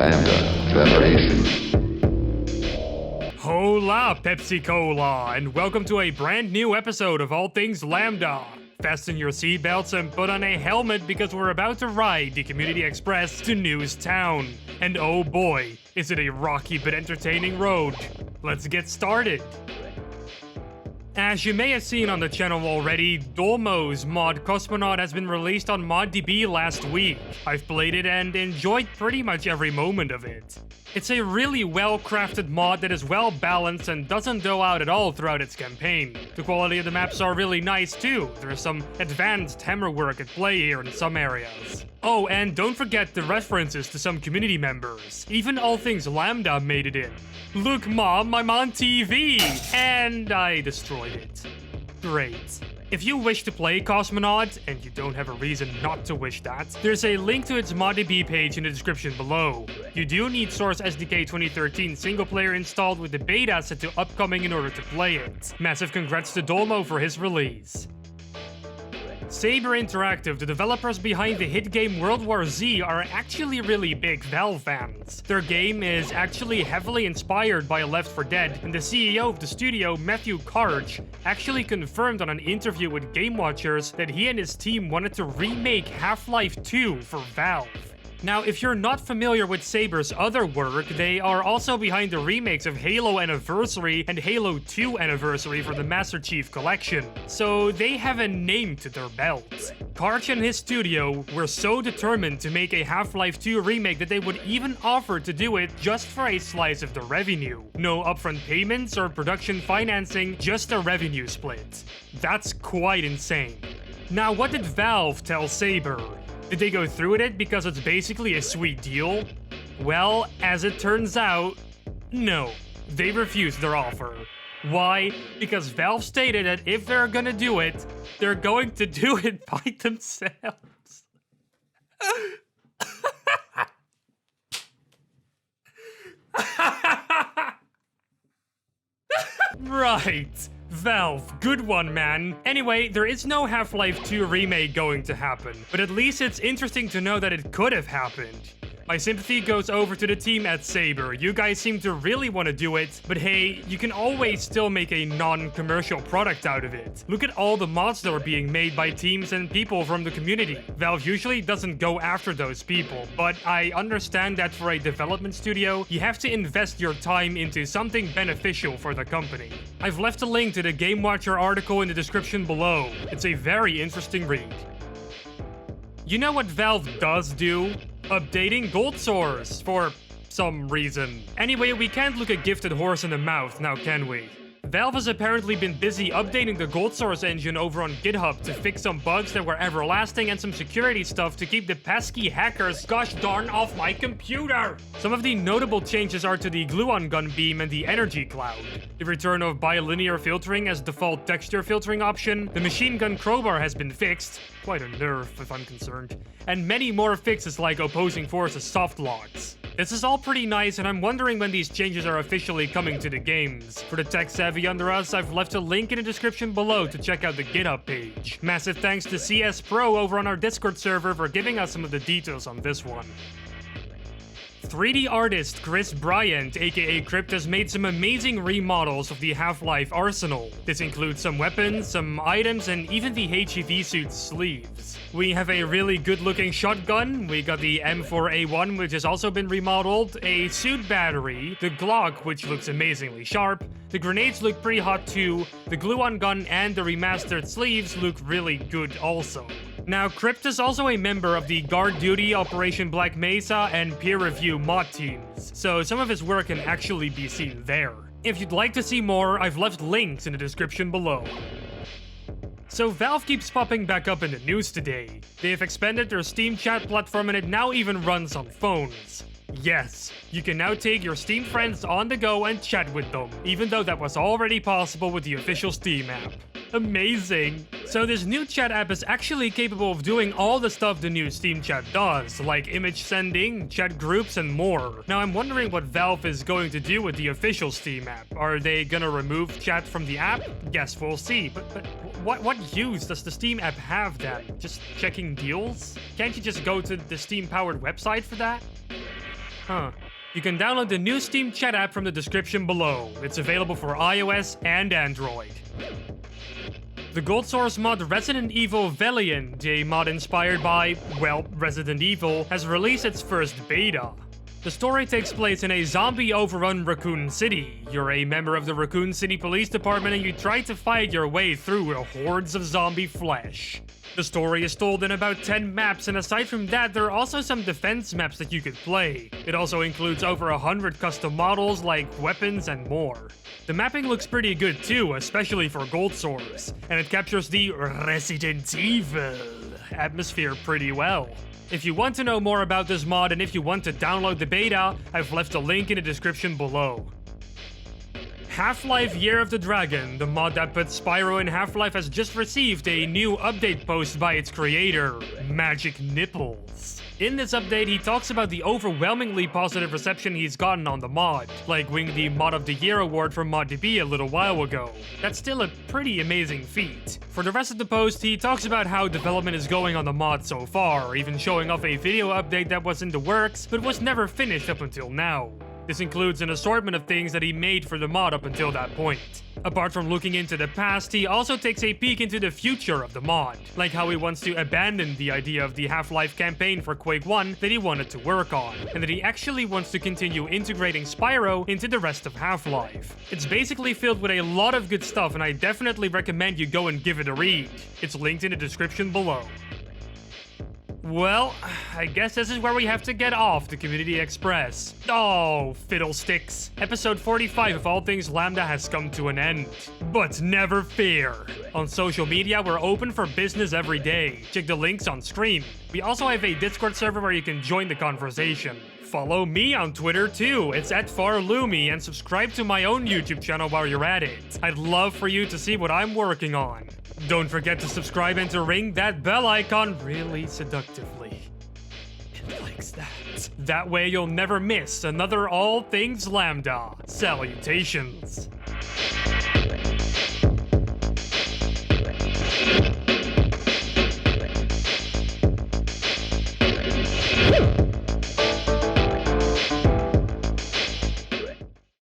LambdaGeneration. Hola, Pepsi Cola, and welcome to a brand new episode of All Things Lambda. Fasten your seatbelts and put on a helmet because we're about to ride the Community Express to News Town. And oh boy, is it a rocky but entertaining road. Let's get started. As you may have seen on the channel already, DOLMO'S mod Cosmonaut has been released on MODDB last week. I've played it and enjoyed pretty much every moment of it. It's a really well-crafted mod that is well-balanced and doesn't go out at all throughout its campaign. The quality of the maps are really nice too. There's some advanced hammer work at play here in some areas. Oh, and don't forget the references to some community members. Even All Things Lambda made it in. Look, Mom, I'm on TV! And I destroyed it. Great. If you wish to play Cosmonaut, and you don't have a reason not to wish that, there's a link to its MODDB page in the description below. You do need Source SDK 2013 single player installed with the beta set to upcoming in order to play it. Massive congrats to Dolmo for his release. Saber Interactive, the developers behind the hit game World War Z, are actually really big Valve fans. Their game is actually heavily inspired by Left 4 Dead, and the CEO of the studio, Matthew Karch, actually confirmed on an interview with Game Watchers that he and his team wanted to remake Half-Life 2 for Valve. Now, if you're not familiar with Saber's other work, they are also behind the remakes of Halo Anniversary and Halo 2 Anniversary for the Master Chief Collection, so they have a name to their belt. Karch and his studio were so determined to make a Half-Life 2 remake that they would even offer to do it just for a slice of the revenue. No upfront payments or production financing, just a revenue split. That's quite insane. Now, what did Valve tell Saber? Did they go through with it because it's basically a sweet deal? Well, as it turns out, no. They refused their offer. Why? Because Valve stated that if they're gonna do it, they're going to do it by themselves. Right. Valve, good one, man. Anyway, there is no Half-Life 2 remake going to happen, but at least it's interesting to know that it could have happened. My sympathy goes over to the team at Saber. You guys seem to really want to do it, but hey, you can always still make a non-commercial product out of it. Look at all the mods that are being made by teams and people from the community. Valve usually doesn't go after those people, but I understand that for a development studio, you have to invest your time into something beneficial for the company. I've left a link to the Game Watcher article in the description below. It's a very interesting read. You know what Valve does do? Updating GoldSrc for some reason. Anyway, we can't look a gifted horse in the mouth now, can we? Valve has apparently been busy updating the GoldSrc engine over on GitHub to fix some bugs that were everlasting and some security stuff to keep the pesky hackers gosh darn off my computer! Some of the notable changes are to the gluon gun beam and the energy cloud, the return of bilinear filtering as default texture filtering option, the machine gun crowbar has been fixed, quite a nerf if I'm concerned, and many more fixes like opposing forces soft locks. This is all pretty nice, and I'm wondering when these changes are officially coming to the games. For the tech-savvy under us, I've left a link in the description below to check out the GitHub page. Massive thanks to CS Pro over on our Discord server for giving us some of the details on this one. 3D artist Chris Bryant, aka Crypt, has made some amazing remodels of the Half-Life arsenal. This includes some weapons, some items, and even the HEV suit's sleeves. We have a really good-looking shotgun, we got the M4A1, which has also been remodeled, a suit battery, the Glock, which looks amazingly sharp, the grenades look pretty hot too, the gluon gun and the remastered sleeves look really good also. Now, Crypt is also a member of the Guard Duty, Operation Black Mesa, and Peer Review mod teams, so some of his work can actually be seen there. If you'd like to see more, I've left links in the description below. So Valve keeps popping back up in the news today. They've expanded their Steam chat platform and it now even runs on phones. Yes, you can now take your Steam friends on the go and chat with them, even though that was already possible with the official Steam app. Amazing! So this new chat app is actually capable of doing all the stuff the new Steam chat does, like image sending, chat groups, and more. Now I'm wondering what Valve is going to do with the official Steam app. Are they gonna remove chat from the app? Guess we'll see, but what use does the Steam app have then? Just checking deals? Can't you just go to the Steam-powered website for that? You can download the new Steam chat app from the description below. It's available for iOS and Android. The GoldSrc mod Resident Evil VALIANT, a mod inspired by, well, Resident Evil, has released its first beta. The story takes place in a zombie-overrun Raccoon City. You're a member of the Raccoon City Police Department and you try to fight your way through hordes of zombie flesh. The story is told in about 10 maps, and aside from that, there are also some defense maps that you could play. It also includes over 100 custom models like weapons and more. The mapping looks pretty good too, especially for GoldSrc, and it captures the Resident Evil atmosphere pretty well. If you want to know more about this mod and if you want to download the beta, I've left a link in the description below. Half-Life Year of the Dragon, the mod that puts Spyro in Half-Life, has just received a new update post by its creator, Magic Nipples. In this update, he talks about the overwhelmingly positive reception he's gotten on the mod, like winning the Mod of the Year award from MODDB a little while ago. That's still a pretty amazing feat. For the rest of the post, he talks about how development is going on the mod so far, even showing off a video update that was in the works, but was never finished up until now. This includes an assortment of things that he made for the mod up until that point. Apart from looking into the past, he also takes a peek into the future of the mod, like how he wants to abandon the idea of the Half-Life campaign for Quake 1 that he wanted to work on, and that he actually wants to continue integrating Spyro into the rest of Half-Life. It's basically filled with a lot of good stuff, and I definitely recommend you go and give it a read. It's linked in the description below. Well, I guess this is where we have to get off the Community Express. Oh, fiddlesticks. Episode 45 of All Things Lambda has come to an end. But never fear. On social media, we're open for business every day. Check the links on screen. We also have a Discord server where you can join the conversation. Follow me on Twitter too, it's @FarLumi, and subscribe to my own YouTube channel while you're at it. I'd love for you to see what I'm working on. Don't forget to subscribe and to ring that bell icon really seductively. It likes that. That way you'll never miss another All Things Lambda. Salutations.